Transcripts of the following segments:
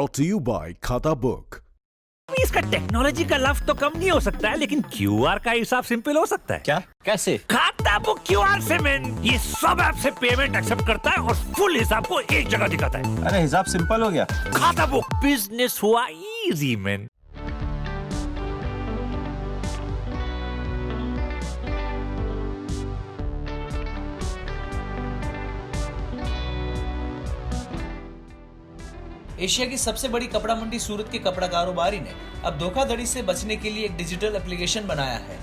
brought to you by खाता book. इसका technology का लफ्ज तो कम नहीं हो सकता है, लेकिन क्यूआर का हिसाब सिंपल हो सकता है। क्या? कैसे? खाता बुक क्यूआर से मैन, ये सब ऐप से पेमेंट एक्सेप्ट करता है और फुल हिसाब को एक जगह दिखाता है। अरे हिसाब सिंपल हो गया। खाता बुक, बिजनेस हुआ इजी मैन। एशिया की सबसे बड़ी कपड़ा मंडी सूरत के कपड़ा कारोबारी ने अब धोखाधड़ी से बचने के लिए एक डिजिटल एप्लीकेशन बनाया है,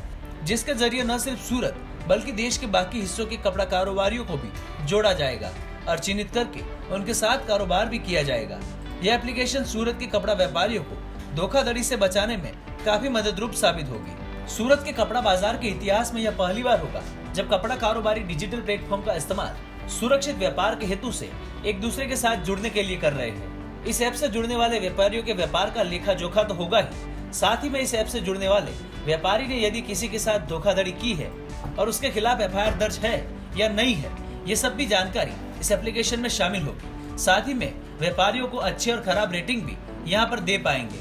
जिसके जरिए न सिर्फ सूरत बल्कि देश के बाकी हिस्सों के कपड़ा कारोबारियों को भी जोड़ा जाएगा और चिन्हित करके उनके साथ कारोबार भी किया जाएगा। यह एप्लीकेशन सूरत के कपड़ा व्यापारियों को धोखाधड़ी से बचाने में काफी मददरूप साबित होगी। सूरत के कपड़ा बाजार के इतिहास में यह पहली बार होगा जब कपड़ा कारोबारी डिजिटल प्लेटफॉर्म का इस्तेमाल सुरक्षित व्यापार के हेतु से एक दूसरे के साथ जुड़ने के लिए कर रहे हैं। इस ऐप से जुड़ने वाले व्यापारियों के व्यापार का लेखा जोखा तो होगा ही, साथ ही में इस ऐप से जुड़ने वाले व्यापारी ने यदि किसी के साथ धोखाधड़ी की है और उसके खिलाफ एफआईआर दर्ज है या नहीं है, ये सब भी जानकारी इस एप्लीकेशन में शामिल होगी। साथ ही में व्यापारियों को अच्छे और खराब रेटिंग भी यहाँ पर दे पाएंगे।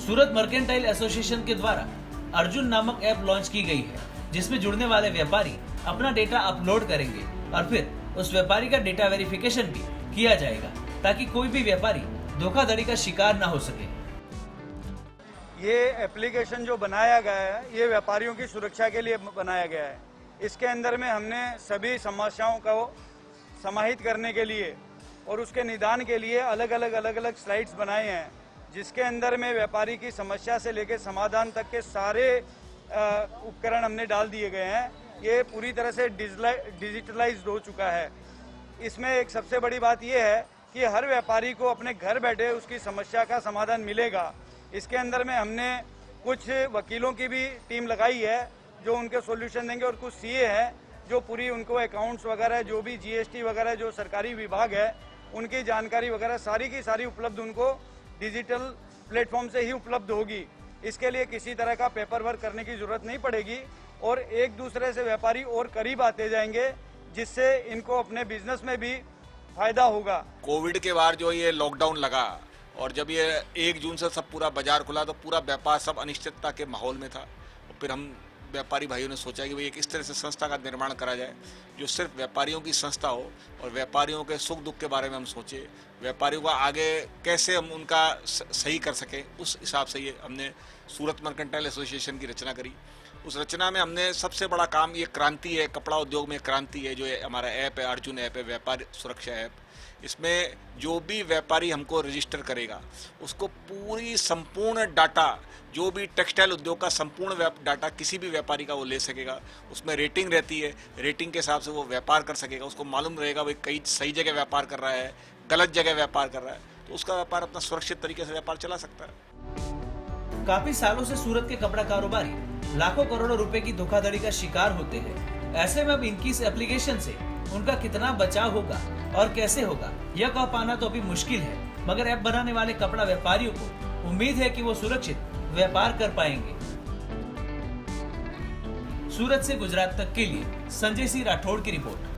सूरत मर्केंटाइल एसोसिएशन के द्वारा अर्जुन नामक ऐप लॉन्च की गई है, जिसमें जुड़ने वाले व्यापारी अपना डेटा अपलोड करेंगे और फिर उस व्यापारी का डेटा वेरिफिकेशन भी किया जाएगा ताकि कोई भी व्यापारी धोखाधड़ी का शिकार ना हो सके। ये एप्लीकेशन जो बनाया गया है, ये व्यापारियों की सुरक्षा के लिए बनाया गया है। इसके अंदर में हमने सभी समस्याओं को समाहित करने के लिए और उसके निदान के लिए अलग अलग स्लाइड्स बनाए हैं, जिसके अंदर में व्यापारी की समस्या से लेकर समाधान तक के सारे उपकरण हमने डाल दिए गए हैं। ये पूरी तरह से डिजिटलाइज्ड हो चुका है। इसमें एक सबसे बड़ी बात यह है कि हर व्यापारी को अपने घर बैठे उसकी समस्या का समाधान मिलेगा। इसके अंदर में हमने कुछ वकीलों की भी टीम लगाई है जो उनके सॉल्यूशन देंगे और कुछ सीए हैं जो पूरी उनको अकाउंट्स वगैरह जो भी जीएसटी वगैरह जो सरकारी विभाग है उनकी जानकारी वगैरह सारी की सारी उपलब्ध उनको डिजिटल प्लेटफॉर्म से ही उपलब्ध होगी। इसके लिए किसी तरह का पेपर वर्क करने की जरूरत नहीं पड़ेगी और एक दूसरे से व्यापारी और करीब आते जाएंगे, जिससे इनको अपने बिजनेस में भी फायदा होगा। कोविड के बाद जो ये लॉकडाउन लगा और जब ये 1 जून से सब पूरा बाजार खुला तो पूरा व्यापार सब अनिश्चितता के माहौल में था। और फिर हम व्यापारी भाइयों ने सोचा कि भाई एक इस तरह से संस्था का निर्माण करा जाए जो सिर्फ व्यापारियों की संस्था हो और व्यापारियों के सुख दुख के बारे में हम सोचे, व्यापारियों का आगे कैसे हम उनका सही कर सकें, उस हिसाब से ये हमने सूरत मर्केंटाइल एसोसिएशन की रचना करी। उस रचना में हमने सबसे बड़ा काम, ये क्रांति है, कपड़ा उद्योग में क्रांति है, जो हमारा ऐप है, अर्जुन ऐप है, व्यापार सुरक्षा ऐप। इसमें जो भी व्यापारी हमको रजिस्टर करेगा उसको पूरी संपूर्ण डाटा, जो भी टेक्सटाइल उद्योग का संपूर्ण डाटा किसी भी व्यापारी का वो ले सकेगा। उसमें रेटिंग रहती है, रेटिंग के हिसाब से वो व्यापार कर सकेगा। उसको मालूम रहेगा भाई कई सही जगह व्यापार कर रहा है, गलत जगह व्यापार कर रहा है, तो उसका व्यापार अपना सुरक्षित तरीके से व्यापार चला सकता है। काफी सालों से सूरत के कपड़ा कारोबारी लाखों करोड़ों रुपए की धोखाधड़ी का शिकार होते हैं। ऐसे में अब इनकी इस एप्लीकेशन से उनका कितना बचाव होगा और कैसे होगा, यह कह पाना तो अभी मुश्किल है, मगर ऐप बनाने वाले कपड़ा व्यापारियों को उम्मीद है कि वो सुरक्षित व्यापार कर पाएंगे। सूरत से गुजरात तक के लिए संजय सिंह राठौड़ की रिपोर्ट।